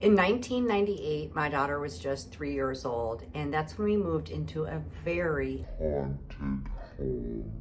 In 1998, my daughter was just 3 years old, and that's when we moved into a very haunted home.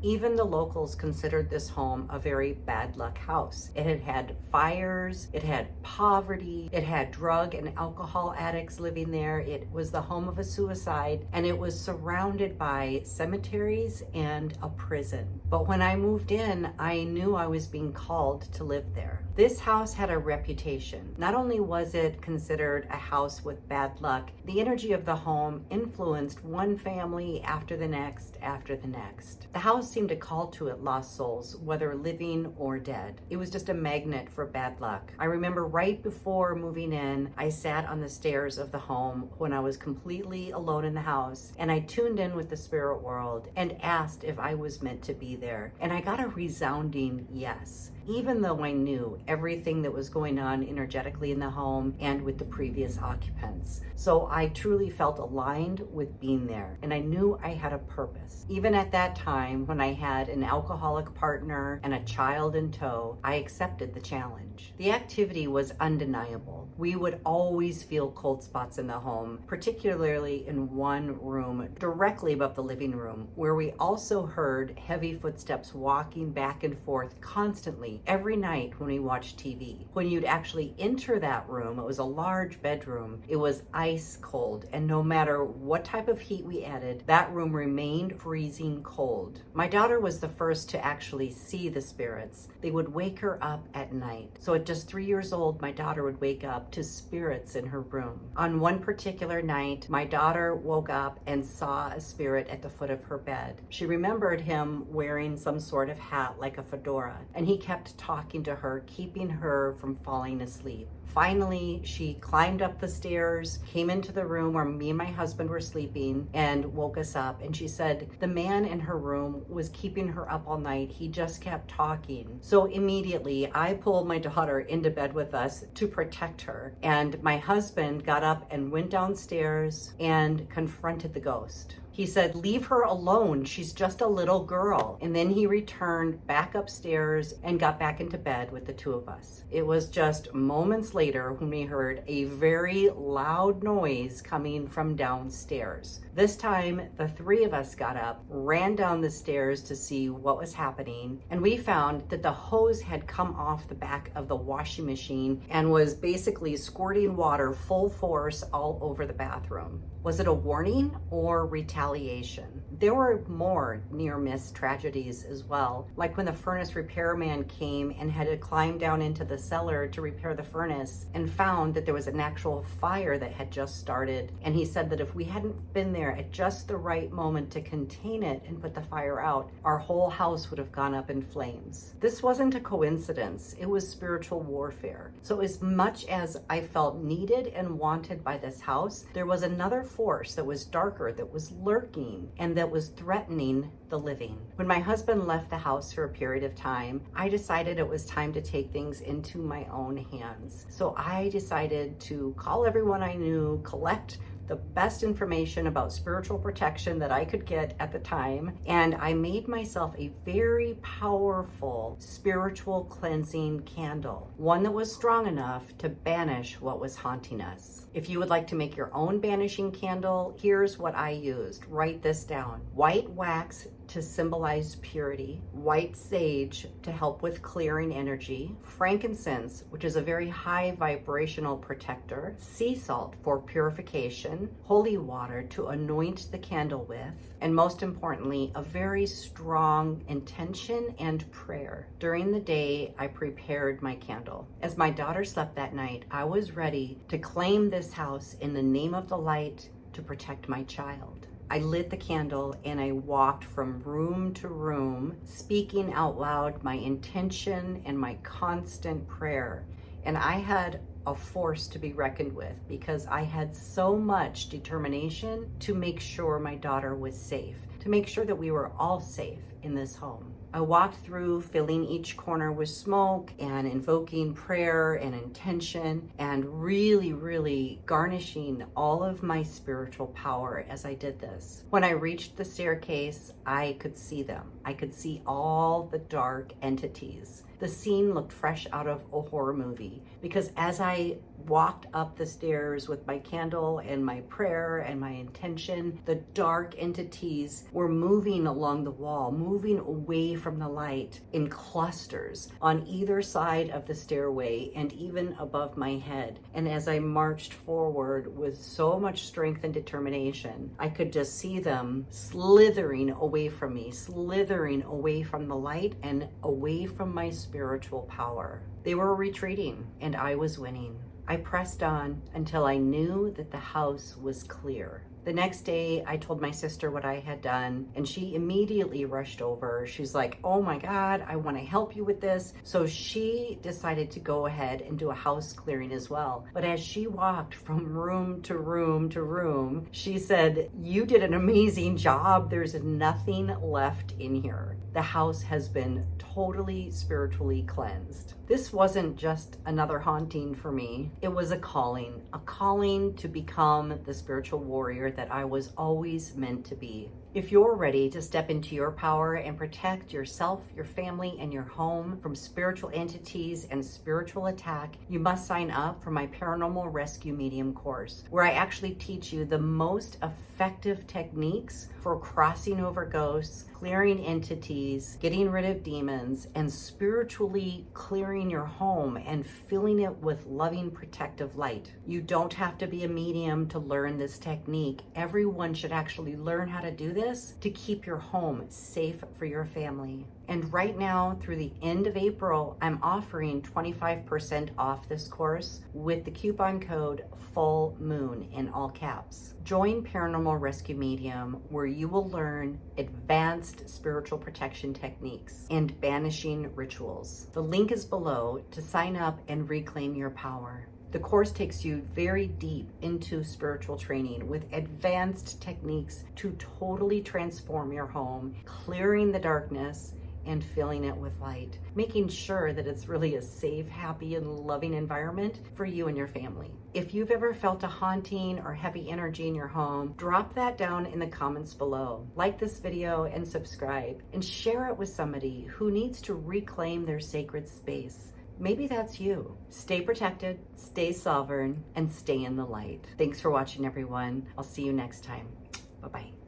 even the locals considered this home a very bad luck house. It had had fires, it had poverty, it had drug and alcohol addicts living there. It was the home of a suicide, and it was surrounded by cemeteries and a prison. But when I moved in, I knew I was being called to live there. This house had a reputation. Not only was it considered a house with bad luck, the energy of the home influenced one family after the next after the next. The house seemed to call to it lost souls, whether living or dead. It was just a magnet for bad luck. I remember right before moving in, I sat on the stairs of the home when I was completely alone in the house, and I tuned in with the spirit world and asked if I was meant to be there. And I got a resounding yes, even though I knew everything that was going on energetically in the home and with the previous occupants. So I truly felt aligned with being there, and I knew I had a purpose. Even at that time, when I had an alcoholic partner and a child in tow, I accepted the challenge. The activity was undeniable. We would always feel cold spots in the home, particularly in one room directly above the living room, where we also heard heavy footsteps walking back and forth constantly every night when we watched TV. When you'd actually enter that room, it was a large bedroom. It was ice cold, and no matter what type of heat we added, that room remained freezing cold. My daughter was the first to actually see the spirits. They would wake her up at night. So at just 3 years old, my daughter would wake up to spirits in her room. On one particular night, my daughter woke up and saw a spirit at the foot of her bed. She remembered him wearing some sort of hat like a fedora, and he kept talking to her, keeping her from falling asleep. Finally, she climbed up the stairs, came into the room where me and my husband were sleeping, and woke us up. And she said the man in her room was keeping her up all night. He just kept talking. So immediately, I pulled my daughter into bed with us to protect her. And my husband got up and went downstairs and confronted the ghost. He said, "Leave her alone. She's just a little girl." And then he returned back upstairs and got back into bed with the two of us. It was just moments later when we heard a very loud noise coming from downstairs. This time, the three of us got up, ran down the stairs to see what was happening, and we found that the hose had come off the back of the washing machine and was basically squirting water full force all over the bathroom. Was it a warning or retaliation? There were more near-miss tragedies as well, like when the furnace repairman came and had to climb down into the cellar to repair the furnace and found that there was an actual fire that had just started. And he said that if we hadn't been there at just the right moment to contain it and put the fire out, our whole house would have gone up in flames. This wasn't a coincidence. It was spiritual warfare. So as much as I felt needed and wanted by this house, there was another force that was darker, that was lurking, and that was threatening the living. When my husband left the house for a period of time, I decided it was time to take things into my own hands. So I decided to call everyone I knew, collect the best information about spiritual protection that I could get at the time, and I made myself a very powerful spiritual cleansing candle, one that was strong enough to banish what was haunting us. If you would like to make your own banishing candle, here's what I used. Write this down. White wax to symbolize purity, white sage to help with clearing energy, frankincense, which is a very high vibrational protector, sea salt for purification, holy water to anoint the candle with, and most importantly, a very strong intention and prayer. During the day, I prepared my candle. As my daughter slept that night, I was ready to claim this house in the name of the light to protect my child. I lit the candle and I walked from room to room, speaking out loud my intention and my constant prayer. And I had a force to be reckoned with because I had so much determination to make sure my daughter was safe, to make sure that we were all safe in this home. I walked through, filling each corner with smoke and invoking prayer and intention and really garnishing all of my spiritual power as I did this. When I reached the staircase, I could see them. I could see all the dark entities. The scene looked fresh out of a horror movie because as I walked up the stairs with my candle and my prayer and my intention, the dark entities were moving along the wall, moving away from the light in clusters on either side of the stairway and even above my head. And as I marched forward with so much strength and determination, I could just see them slithering away from me, slithering away from the light and away from my spiritual power. They were retreating and I was winning. I pressed on until I knew that the house was clear. The next day, I told my sister what I had done, and she immediately rushed over. She's like, oh my God, I want to help you with this. So she decided to go ahead and do a house clearing as well. But as she walked from room to room to room, she said, you did an amazing job. There's nothing left in here. The house has been totally spiritually cleansed. This wasn't just another haunting for me. It was a calling to become the spiritual warrior that I was always meant to be. If you're ready to step into your power and protect yourself, your family, and your home from spiritual entities and spiritual attack, you must sign up for my Paranormal Rescue Medium course, where I actually teach you the most effective techniques for crossing over ghosts, clearing entities, getting rid of demons, and spiritually clearing your home and filling it with loving, protective light. You don't have to be a medium to learn this technique. Everyone should actually learn how to do this to keep your home safe for your family. And right now, through the end of April, I'm offering 25% off this course with the coupon code Full Moon in all caps. Join Paranormal Rescue Medium, where you will learn advanced spiritual protection techniques and banishing rituals. The link is below to sign up and reclaim your power. The course takes you very deep into spiritual training with advanced techniques to totally transform your home, clearing the darkness and filling it with light, making sure that it's really a safe, happy, and loving environment for you and your family. If you've ever felt a haunting or heavy energy in your home, drop that down in the comments below. Like this video and subscribe, and share it with somebody who needs to reclaim their sacred space. Maybe that's you. Stay protected, stay sovereign, and stay in the light. Thanks for watching, everyone. I'll see you next time. Bye-bye.